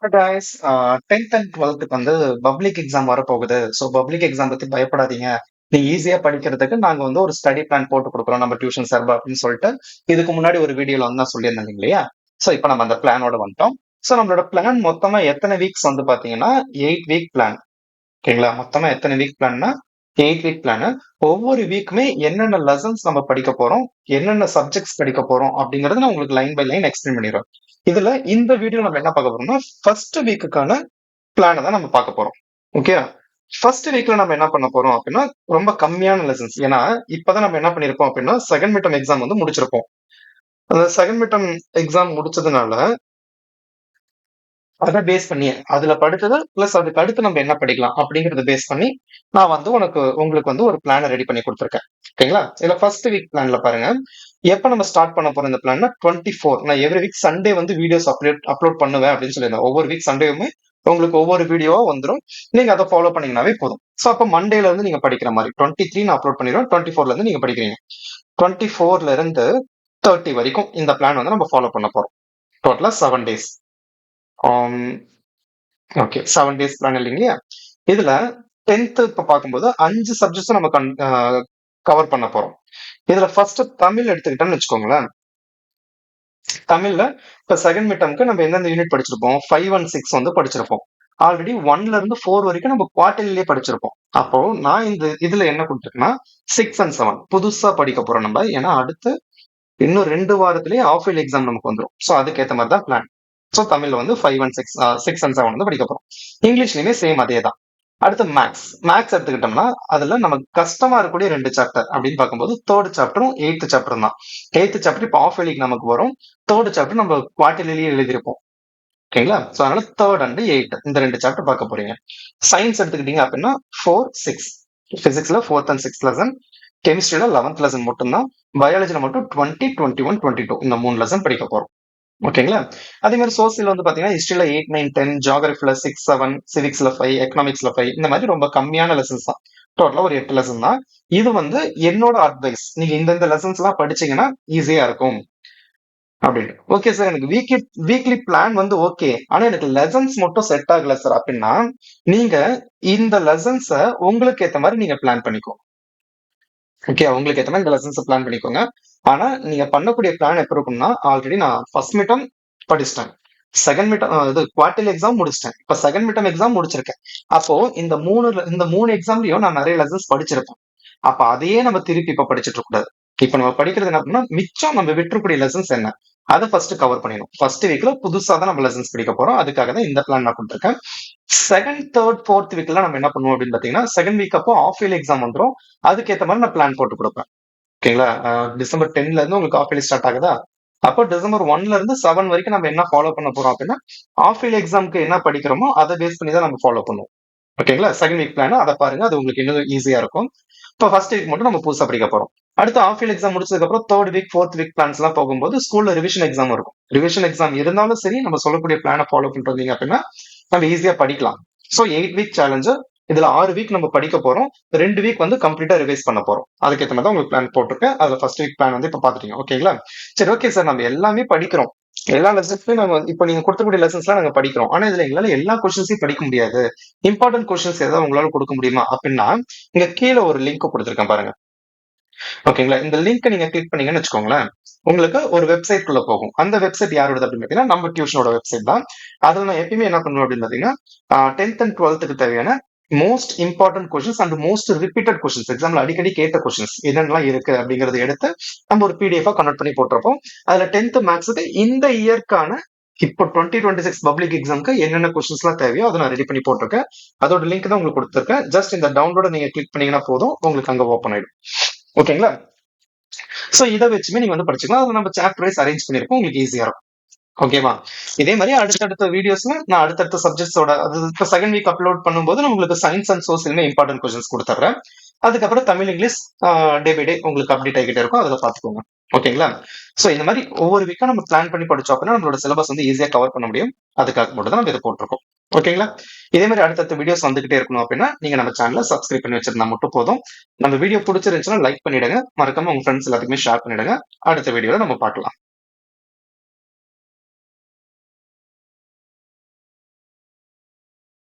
Guys 10th and 12th வந்து public exam வரப்போகுது. So public exam பத்தி பயப்படாதீங்க. நீங்க ஈஸியா படிக்கிறதுக்கு நாங்க வந்து ஒரு ஸ்டடி பிளான் போட்டு கொடுக்குறோம் நம்ம டியூஷன் சார்பா அப்படின்னு சொல்லிட்டு இதுக்கு முன்னாடி ஒரு வீடியோல வந்து நான் சொல்லியிருந்தேன் இல்லையா? ஸோ இப்போ நம்ம அந்த பிளானோட வந்துட்டோம். ஸோ நம்மளோட பிளான் மொத்தமா எத்தனை வீக்ஸ் வந்து பாத்தீங்கன்னா 8 வீக் பிளான். ஓகேங்களா? மொத்தமா எத்தனை வீக் பிளான்னா 8 வீக் பிளான். ஒவ்வொரு வீக்குமே என்னென்ன லெசன்ஸ் நம்ம படிக்க போறோம், என்னென்ன சப்ஜெக்ட்ஸ் படிக்க போறோம் அப்படிங்கறது நான் உங்களுக்கு லைன் பை லைன் எக்ஸ்பிளைன் பண்ணிடுறேன். இதுல இந்த வீடியோ நம்ம என்ன பார்க்க போறோம்னா ஃபர்ஸ்ட் வீக்குக்கான பிளான தான் நம்ம பார்க்க போறோம். ஓகே. ஃபர்ஸ்ட் வீக்ல நம்ம என்ன பண்ண போறோம் அப்படின்னா ரொம்ப கம்மியான லெசன்ஸ். ஏன்னா இப்பதான் நம்ம என்ன பண்ணிருப்போம் அப்படின்னா செகண்ட் மிட்டம் எக்ஸாம் வந்து முடிச்சிருப்போம். அந்த செகண்ட் மிட்டம் எக்ஸாம் முடிச்சதுனால அதை பேஸ் பண்ணி அதுல படிச்சது பிளஸ் அதுக்கு அடுத்து நம்ம என்ன படிக்கலாம் அப்படிங்கறத பேஸ் பண்ணி நான் வந்து உங்களுக்கு வந்து ஒரு பிளான ரெடி பண்ணி கொடுத்துருக்கேன். ஓகேங்களா? இதுல ஃபர்ஸ்ட் வீக் பிளான்ல பாருங்க, எப்ப நம்ம ஸ்டார்ட் பண்ண போறோம் இந்த பிளான் 24. நான் எவ்ரி வீக் சண்டே வந்து வீடியோஸ் அப்லோட் பண்ணுவேன் அப்படின்னு சொல்லியிருந்தேன். ஒவ்வொரு வீக் சண்டேவுமே உங்களுக்கு ஒவ்வொரு வீடியோவா வந்துடும். நீங்க அதை ஃபாலோ பண்ணீங்கன்னாவே போதும். ஸோ அப்போ மண்டேல இருந்து நீங்க படிக்கிற மாதிரி 23 நான் அப்லோட் பண்ணிடுவேன். 24ல இருந்து நீங்க படிக்கிறீங்க. 24ல இருந்து 30 வரைக்கும் இந்த பிளான் வந்து நம்ம ஃபாலோ பண்ண போறோம். டோட்டலா 7 டேஸ். ஓகே, 7 டேஸ் பிளான் இல்லைங்களா? இதுல 10th இப்ப பார்க்கும்போது 5 சப்ஜெக்ட்ஸ் நம்ம கவர் பண்ண போறோம். இதுல ஃபர்ஸ்ட் தமிழ் எடுத்துக்கிட்டோம்னு வச்சுக்கோங்களேன். தமிழ்ல இப்ப செகண்ட் மிட்டம்க்கு நம்ம எந்தெந்த யூனிட் படிச்சிருப்போம் 5 அண்ட் 6 வந்து படிச்சிருப்போம். ஆல்ரெடி 1ல இருந்து 4 வரைக்கும் நம்ம குவார்டர்லியே படிச்சிருப்போம். அப்போ நான் இதுல என்ன கொடுத்துருக்கேன்னா 6 அண்ட் 7 புதுசா படிக்க போறோம் நம்ம. ஏன்னா அடுத்து இன்னும் 2 வாரத்திலேயே ஆஃப் இயர்லி எக்ஸாம் நமக்கு வந்துடும். ஸோ அதுக்கேற்ற மாதிரி தான் பிளான். ஸோ தமிழ்ல வந்து 5 அண்ட் 6 6 அண்ட் 7 வந்து படிக்க போறோம். இங்கிலீஷ்லயுமே சேம் அதே தான். அடுத்து மேக்ஸ். மேக்ஸ் எடுத்துக்கிட்டோம்னா அதுல நமக்கு கஷ்டமா இருக்கக்கூடிய 2 சாப்டர் அப்படின்னு பார்க்கும்போது தேர்ட் சாப்டரும் 8th சாப்டரும் தான். 8th சாப்டர் இப்போ ஆஃப் இயர்லிக்கு நமக்கு வரும். தேர்ட் சாப்டர் நம்ம குவார்டர்லியே எழுதியிருப்போம். ஓகேங்களா? ஸோ அதனால தேர்ட் அண்ட் 8 இந்த 2 சாப்டர் பார்க்க போறீங்க. சயின்ஸ் எடுத்துக்கிட்டீங்க அப்படின்னா 4, 6. பிசிக்ஸ்ல 4th அண்ட் 6th லெசன். கெமிஸ்ட்ரியில 11th லெசன் மட்டும்தான். பயாலஜில மட்டும் 20, 21, 22 இந்த 3 லெசன் படிக்க போறோம். ஓகேங்களா? அதே மாதிரி சோசியல் வந்து பாத்தீங்கன்னா ஹிஸ்டரியில 8, 9, 10, ஜியோகிராஃபில 6, 7, சிவிக்ஸ்ல 5, எக்கனாமிக்ஸ்ல 5 இந்த மாதிரி ரொம்ப கம்மியான லெசன்ஸ் தான். டோட்டலா ஒரு 8 லெசன் தான். இது வந்து என்னோட அட்வைஸ். நீங்க இந்த லெசன்ஸ் எல்லாம் படிச்சீங்கன்னா ஈஸியா இருக்கும் அப்படின்னு. ஓகே சார், எனக்கு வீக்லி பிளான் வந்து ஓகே, ஆனா எனக்கு லெசன்ஸ் மட்டும் செட் ஆகல சார் அப்படின்னா நீங்க இந்த லெசன்ஸ உங்களுக்கு ஏத்த மாதிரி நீங்க பிளான் பண்ணிக்கோ. ஓகே, உங்களுக்கு ஏத்த மாதிரி இந்த லெசன்ஸ் பிளான் பண்ணிக்கோங்க. ஆனா நீங்க பண்ணக்கூடிய பிளான் எப்படி இருக்கும்னா ஆல்ரெடி நான் ஃபர்ஸ்ட் மிட்டம் படிச்சிட்டேன். செகண்ட் மிட்டம் இது குவார்டர்லி எக்ஸாம் முடிச்சிட்டேன். இப்ப செகண்ட் மிட்டம் எக்ஸாம் முடிச்சிருக்கேன். அப்போ இந்த மூணு எக்ஸாம்லயும் நான் நிறைய லெசன்ஸ் படிச்சிருப்பேன். அப்ப அதையே நம்ம திருப்பி இப்ப படிச்சுட்டு இருக்க கூடாது. இப்ப நம்ம படிக்கிறது என்ன அப்படின்னா மிச்சம் நம்ம விட்டுக்கூடிய லெசன்ஸ் என்ன அதை ஃபர்ஸ்ட் கவர் பண்ணிடணும். ஃபர்ஸ்ட் வீக்ல புதுசா தான் நம்ம லெசன்ஸ் படிக்க போறோம். அதுக்காக தான் இந்த பிளான் நான் கொடுத்துருக்கேன். செகண்ட், தேர்ட், ஃபோர்த் வீக்ல நம்ம என்ன பண்ணுவோம் அப்படின்னு பாத்தீங்கன்னா செகண்ட் வீக் அப்போ ஆஃப் இயர்லி எக்ஸாம் வந்துடும். அதுக்கேற்ற மாதிரி நான் பிளான் போட்டு கொடுப்பேன். ஓகேங்களா? டிசம்பர் 10ல இருந்து உங்களுக்கு ஆஃப் இயர்லி ஸ்டார்ட் ஆகுதா? அப்போ டிசம்பர் 1ல இருந்து 7 வரைக்கும் நம்ம என்ன ஃபாலோ பண்ண போறோம் அப்படின்னா ஆஃப் இயர்லி எக்ஸாம்க்கு என்ன படிக்கிறோமோ அதை பேஸ் பண்ணி தான் நம்ம ஃபாலோ பண்ணுவோம். ஓகேங்களா? செகண்ட் வீக் பிளான் அதை பாருங்க, அது உங்களுக்கு இன்னும் ஈஸியா இருக்கும். இப்போ ஃபர்ஸ்ட் வீக் மட்டும் நம்ம புதுசா படிக்க போறோம். அடுத்து ஆஃப் இயர்லி எக்ஸாம் முடிச்சதுக்கு அப்புறம் third week, fourth week plans எல்லாம் போகும்போது ஸ்கூல்ல ரிவிஷன் எக்ஸாம் இருக்கும். ரிவிஷன் எக்ஸாம் இருந்தாலும் சரி நம்ம சொல்லக்கூடிய பிளானை ஃபாலோ பண்ணிட்டு வந்தீங்க அப்படின்னா நம்ம ஈஸியா படிக்கலாம். So 8 week challenge. இதுல 6 வீக் நம்ம படிக்க போறோம். 2 வீக் வந்து கம்ப்ளீட்டா ரிவைஸ் பண்ண போறோம். அதுக்கேற்ற மாதிரி தான் உங்களுக்கு பிளான் போட்டிருக்கேன். அதுல ஃபர்ஸ்ட் வீக் பிளான் வந்து இப்ப பாத்துட்டீங்க. ஓகேங்களா? சரி, ஓகே சார், நம்ம எல்லாமே படிக்கிறோம். எல்லா லெசன்ஸுமே நம்ம இப்ப நீங்க கொடுக்கக்கூடிய லெசன்ஸ்லாம் நாங்க படிக்கிறோம். ஆனா இதுல எங்களால எல்லா கொஸ்டின்ஸையும் படிக்க முடியாது. இம்பார்ட்டன்ட் கொஸ்டின்ஸ் ஏதாவது உங்களால கொடுக்க முடியுமா அப்படின்னா இங்க கீழே ஒரு லிங்க் கொடுத்துருக்கேன் பாருங்க. ஓகேங்களா? இந்த லிங்க் நீங்க கிளிக் பண்ணீங்கன்னு வச்சுக்கோங்களேன், உங்களுக்கு ஒரு வெப்சைட் குள்ள போகும். அந்த வெப்சைட் யாரோட அப்படின்னு பாத்தீங்கன்னா நம்ம டியூஷனோட வெப்சைட் தான். அதுல நான் எப்பயுமே என்ன பண்ணுவேன் அப்படின்னு பாத்தீங்கன்னா 10th அண்ட் 12th தேவையான most important questions and most repeated questions, எக்ஸாம்ல அடிக்கடி கேட்ட கொஸ்டின்ஸ் என்னென்னலாம் இருக்கு அப்படிங்கறத எடுத்து நம்ம ஒரு பிடிஎஃப் கன்வெர்ட் பண்ணி போட்டிருப்போம். அதுல 10th மேக்ஸுக்கு இந்த இயர்க்கான இப்போ 2026 பப்ளிக் எக்ஸாம்க்கு என்னென்ன கொஸ்டின்ஸ் எல்லாம் தேவையோ அதை நான் ரெடி பண்ணி போட்டிருக்கேன். அதோட லிங்க் தான் உங்களுக்கு கொடுத்துருக்கேன். ஜஸ்ட் இந்த டவுன்லோட நீங்க கிளிக் பண்ணீங்கன்னா போதும், உங்களுக்கு அங்க ஓப்பன் ஆயிடும். ஓகேங்களா? சோ இதை வச்சுமே நீங்க வந்து படிச்சுக்கலாம். அதை நம்ம சாப்டர் வைஸ் அரேஞ்ச் பண்ணிருக்கோம், உங்களுக்கு ஈஸியா இருக்கும். ஓகேவா? இதே மாதிரி அடுத்தடுத்த வீடியோஸ்ல நான் அடுத்தடுத்த சப்ஜெக்ட்ஸோட இப்போ செகண்ட் வீக் அப்லோட் பண்ணும்போது நான் உங்களுக்கு சயின்ஸ் அண்ட் சோசியலுமே இம்பார்ட்டன்ட் கொஸ்டின்ஸ் கொடுத்துட்றேன். அதுக்கப்புறம் Tamil, English day by day உங்களுக்கு அப்டேட் ஆகிட்டே இருக்கும். அதில் பார்த்துக்கோங்க. ஓகேங்களா? ஸோ இந்த மாதிரி ஒவ்வொரு வீக்கா நம்ம பிளான் பண்ணி படிச்சோம் அப்படின்னா நம்மளோட சிலபஸ் வந்து ஈஸியா கவர் பண்ண முடியும். அதுக்காக மட்டும் தான் நம்ம இதை போட்டிருக்கோம். ஓகேங்களா? இதே மாதிரி அடுத்தடுத்த வீடியோஸ் வந்துகிட்டே இருக்கணும் அப்படின்னா நீங்க நம்ம சேனலை சப்ஸ்கிரைப் பண்ணி வச்சிருந்தா மட்டும் போதும். நம்ம வீடியோ பிடிச்சிருந்துச்சுன்னா லைக் பண்ணிடுங்க. மறக்காம உங்க ஃப்ரெண்ட்ஸ் எல்லாத்துக்குமே ஷேர் பண்ணிடுங்க. அடுத்த வீடியோல நம்ம பார்க்கலாம்.